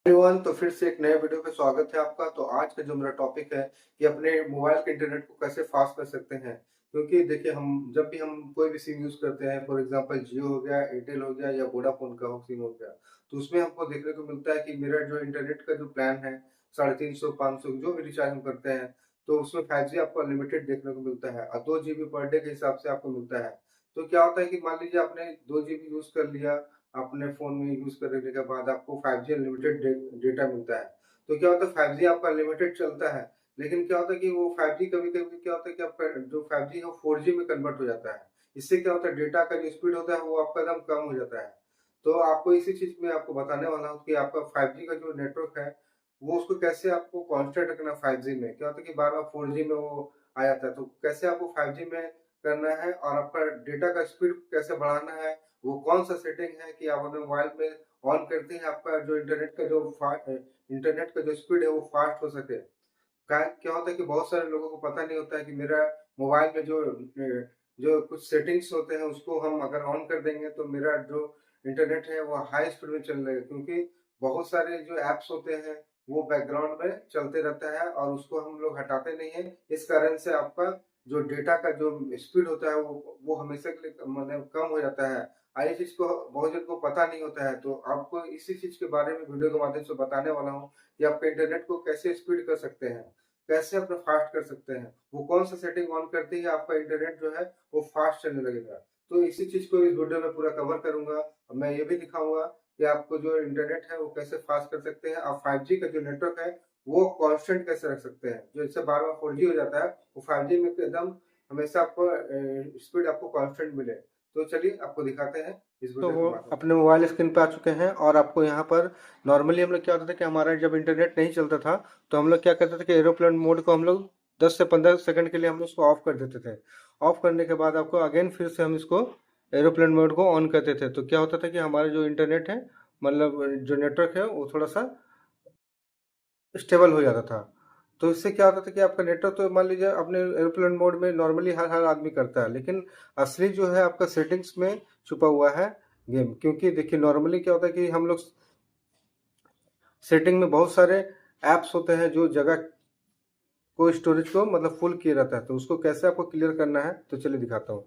Everyone, तो फिर से एक नए वीडियो पे स्वागत है आपका। तो आज का जो मेरा टॉपिक है कि अपने मोबाइल के इंटरनेट को कैसे फास्ट कर सकते हैं। क्योंकि देखिए, हम जब भी हम कोई भी सिम यूज करते हैं, फॉर एग्जांपल जियो हो गया, एयरटेल हो गया या वोडाफोन का सिम हो गया, तो उसमें हमको देखने को मिलता है कि मेरा जो इंटरनेट का जो प्लान है 350 500 जो भी रिचार्ज हम करते हैं, तो उसमें 5G आपको अनलिमिटेड देखने को मिलता है और 2 GB पर डे के हिसाब से आपको मिलता है। तो क्या होता है कि मान लीजिए आपने 2 GB यूज कर लिया, अपने फ़ोन में यूज़ करने के बाद आपको 5G अनलिमिटेड डेटा मिलता है। तो क्या होता है, 5G आपका अनलिमिटेड चलता है, लेकिन क्या होता है कि वो 5G कभी-कभी क्या होता है कि आपका जो 5G है वो 4G में कन्वर्ट हो जाता है। इससे क्या होता है, डेटा का जो स्पीड होता है वो आपका एकदम कम हो जाता है। तो आपको इसी चीज़ में आपको बताने वाला हूँ कि आपका 5G का जो नेटवर्क है, वो उसको कैसे आपको कांस्टेंट रखना है 5G में। क्या होता है कि बार-बार 4G में वो आ जाता है, तो कैसे आपको 5G में करना है और आपका डेटा का स्पीड कैसे बढ़ाना है, वो कौन-सा सेटिंग है कि आप अपने मोबाइल में ऑन करते हैं, आपका जो इंटरनेट का जो स्पीड है वो फास्ट हो सके। क्या होता है कि बहुत सारे लोगों को पता नहीं होता है कि मेरा मोबाइल में जो कुछ सेटिंग्स होते हैं उसको हम अगर ऑन कर देंगे तो मेरा जो इंटरनेट है वो हाई स्पीड में चल रहेगा, क्योंकि बहुत सारे जो ऐप्स होते हैं वो बैकग्राउंड में चलते रहता है और उसको हम लोग हटाते नहीं है। इस कारण से आपका जो डेटा का जो स्पीड होता है वो हमेशा के लिए मतलब कम हो जाता है। ये चीज़ को बहुत जन को पता नहीं होता है, तो आपको इसी चीज़ के बारे में वीडियो के माध्यम से बताने वाला हूँ कि आपके इंटरनेट को कैसे स्पीड कर सकते हैं, कैसे अपना फास्ट कर सकते हैं। वो कौन-सा सेटिंग ऑन करते ही आपका इंटरनेट जो है वो फास्ट चलने लगेगा। तो इसी चीज़ को इस वीडियो में पूरा कवर करूँगा और मैं ये भी दिखाऊँगा कि आपको जो इंटरनेट है वो कैसे फास्ट कर सकते हैं और 5G का जो नेटवर्क है वो कांस्टेंट कैसे रख सकते हैं। जो इससे बार-बार 4G हो जाता है, वो 5G में एकदम हमेशा आपको स्पीड आपको कांस्टेंट मिले। तो चलिए आपको दिखाते हैं इस तो वीडियो वो के माध्यम से। अपने मोबाइल स्क्रीन पे आ चुके हैं और आपको यहाँ पर नॉर्मली हम लोग क्या होता था कि हमारा जब इंटरनेट नहीं चलता था तो हम लोग क्या करते थे कि एरोप्लेन मोड को हम लोग 10 से 15 सेकंड के लिए हम लोग उसको ऑफ कर देते थे। ऑफ करने के बाद आपको अगेन फिर से हम इसको एरोप्लेन मोड को ऑन करते थे, तो क्या होता था कि हमारा जो इंटरनेट है, मतलब जो नेटवर्क है, वो थोड़ा सा स्टेबल हो जाता था। तो इससे क्या होता था कि आपका नेटवर्क, तो मान लीजिए अपने एयरप्लेन मोड में नॉर्मली हर हर आदमी करता है, लेकिन असली जो है आपका सेटिंग्स में छुपा हुआ है गेम। क्योंकि देखिए नॉर्मली क्या होता है कि हम लोग सेटिंग में बहुत सारे ऐप्स होते हैं जो जगह को स्टोरेज को मतलब फुल किए रहता है, तो उसको कैसे आपको क्लियर करना है तो चलिए दिखाता हूँ।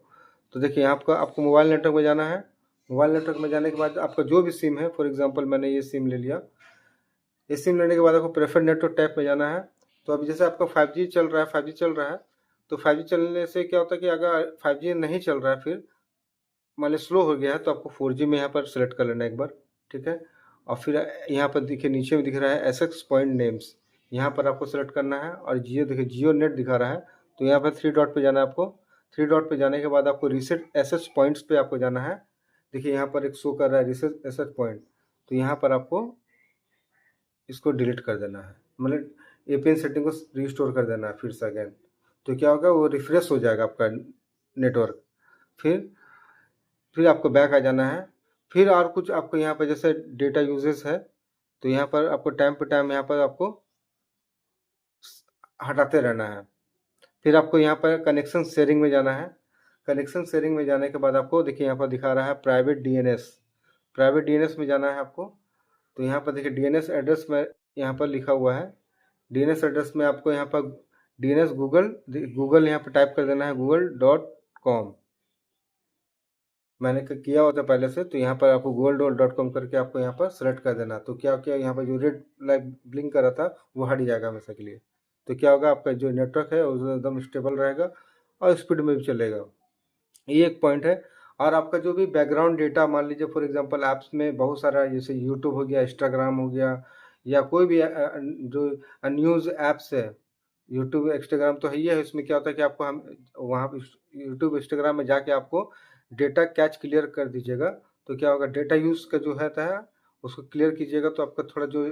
तो देखिए यहाँ आपको मोबाइल नेटवर्क में जाना है। मोबाइल नेटवर्क में जाने के बाद आपका जो भी सिम है, फॉर एग्जांपल मैंने ये सिम ले लिया। ये सिम लेने के बाद आपको प्रेफर्ड नेटवर्क टैब में जाना है। तो अभी जैसे आपका 5G चल रहा है, 5G चल रहा है, तो 5G चलने से क्या होता है कि अगर 5G नहीं चल रहा है, फिर मान ली स्लो हो गया है, तो आपको 4G में यहाँ पर सेलेक्ट कर लेना है एक बार, ठीक है। और फिर यहाँ पर देखिए नीचे में दिख रहा है एसएक्स पॉइंट नेम्स, यहाँ पर आपको सेलेक्ट करना है। और जियो, देखिए जियो नेट दिखा रहा है, तो यहाँ पर 3 डॉट पे जाना है आपको। 3 डॉट पे जाने के बाद आपको रीसेट एसएच पॉइंट्स पे आपको जाना है। देखिए यहाँ पर एक शो कर रहा है रीसेट एसएच पॉइंट, तो यहाँ पर आपको इसको डिलीट कर देना है, मतलब एपीएन सेटिंग को रिस्टोर कर देना है फिर से अगेन। तो क्या होगा, वो रिफ्रेश हो जाएगा आपका नेटवर्क। फिर आपको बैक आ जाना है। फिर और कुछ आपको यहाँ पर जैसे डेटा यूजेस है, तो यहाँ पर आपको टाइम पे टाइम यहाँ पर आपको हटाते रहना है। फिर आपको यहाँ पर कनेक्शन शेयरिंग में जाना है। कनेक्शन शेयरिंग में जाने के बाद आपको देखिए यहाँ पर दिखा रहा है प्राइवेट डीएनएस। प्राइवेट डीएनएस में जाना है आपको। तो यहाँ पर देखिए डीएनएस एड्रेस में यहाँ पर लिखा हुआ है। डीएनएस एड्रेस में आपको यहाँ पर डीएनएस गूगल यहाँ पर टाइप कर देना है, google.com। मैंने किया हुआ था पहले से, तो यहाँ पर आपको google.com करके आपको यहाँ पर सेलेक्ट कर देना। तो क्या क्या यहाँ पर जो रेड लाइट ब्लिंक कर रहा था वो हट जाएगा हमेशा के लिए। तो क्या होगा, आपका जो नेटवर्क है वो एकदम स्टेबल रहेगा और स्पीड में भी चलेगा। ये एक पॉइंट है। और आपका जो भी बैकग्राउंड डेटा, मान लीजिए फॉर एग्जांपल ऐप्स में बहुत सारा, जैसे यूट्यूब हो गया, इंस्टाग्राम हो गया, या कोई भी जो न्यूज़ ऐप्स है, यूट्यूब इंस्टाग्राम तो है ही है। इसमें क्या होता है कि आपको हम वहाँ पे यूट्यूब इंस्टाग्राम में जाके आपको डेटा कैच क्लियर कर दीजिएगा। तो क्या होगा, डेटा यूज़ का जो रहता है उसको क्लियर कीजिएगा, तो आपका थोड़ा जो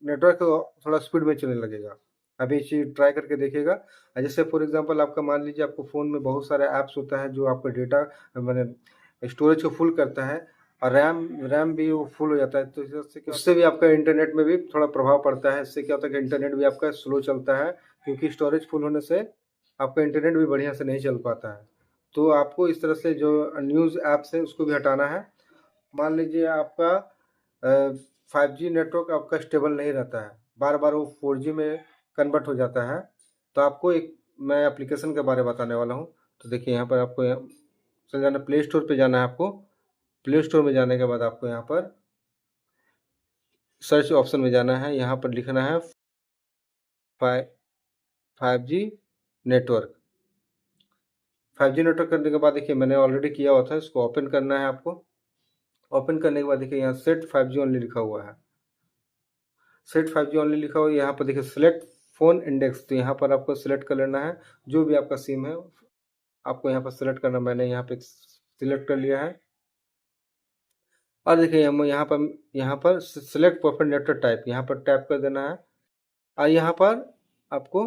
नेटवर्क थोड़ा स्पीड में चलने लगेगा। आप ये चीज़ ट्राई करके देखिएगा। जैसे फॉर एग्जांपल आपका मान लीजिए आपको फ़ोन में बहुत सारे ऐप्स होता है जो आपका डेटा मैंने स्टोरेज को फुल करता है, और रैम भी वो फुल हो जाता है। तो इससे भी आपका इंटरनेट में भी थोड़ा प्रभाव पड़ता है। इससे क्या होता है कि इंटरनेट भी आपका स्लो चलता है, क्योंकि स्टोरेज फुल होने से आपका इंटरनेट भी बढ़िया से नहीं चल पाता है। तो आपको इस तरह से जो न्यूज़ ऐप्स है उसको भी हटाना है। मान लीजिए आपका 5G नेटवर्क आपका स्टेबल नहीं रहता है, बार बार वो 4G में कन्वर्ट हो जाता है। तो आपको एक मैं एप्लीकेशन के बारे में बताने वाला हूँ। तो देखिए यहाँ पर आपको चल जाना, प्ले स्टोर पे जाना है आपको। प्ले स्टोर में जाने के बाद आपको यहाँ पर सर्च ऑप्शन में जाना है, यहाँ पर लिखना है 5G नेटवर्क। 5G नेटवर्क करने के बाद देखिए मैंने ऑलरेडी किया हुआ था, इसको ओपन करना है आपको। ओपन करने के बाद देखिए यहाँ सेट 5G ओनली लिखा हुआ है, सेट 5G ओनली लिखा हुआ है। यहाँ पर देखिए सिलेक्ट फ़ोन इंडेक्स, तो यहाँ पर आपको सिलेक्ट कर लेना है जो भी आपका सिम है, आपको यहाँ पर सिलेक्ट करना। मैंने यहाँ पे सिलेक्ट कर लिया है। और देखिए हम यहाँ पर सिलेक्ट परफेक्ट नेटवर्क टाइप, यहाँ पर टैप कर देना है। और यहाँ पर आपको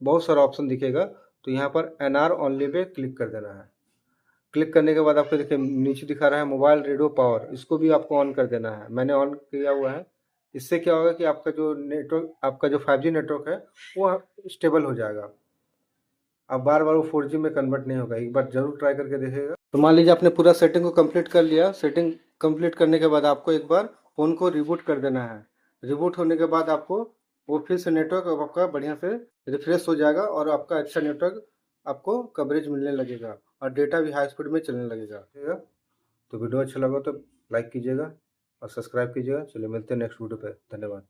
बहुत सारा ऑप्शन दिखेगा, तो यहाँ पर NR ओनली पे क्लिक कर देना है। क्लिक करने के बाद आपको देखिए नीचे दिखा रहा है मोबाइल रेडियो पावर, इसको भी आपको ऑन कर देना है। मैंने ऑन किया हुआ है। इससे क्या होगा कि आपका जो नेटवर्क, आपका जो 5G नेटवर्क है वो स्टेबल हो जाएगा। अब बार बार वो 4G में कन्वर्ट नहीं होगा, एक बार जरूर ट्राई करके देखिएगा। तो मान लीजिए आपने पूरा सेटिंग को कंप्लीट कर लिया। सेटिंग कंप्लीट करने के बाद आपको एक बार फ़ोन को रिबूट कर देना है। रिबूट होने के बाद आपको वो फिर से नेटवर्क आपका बढ़िया से रिफ्रेश हो जाएगा और आपका अच्छा नेटवर्क आपको कवरेज मिलने लगेगा और डेटा भी हाई स्पीड में चलने लगेगा। ठीक है, तो वीडियो अच्छा लगा तो लाइक कीजिएगा और सब्सक्राइब कीजिएगा। चलिए मिलते हैं नेक्स्ट वीडियो पे। धन्यवाद।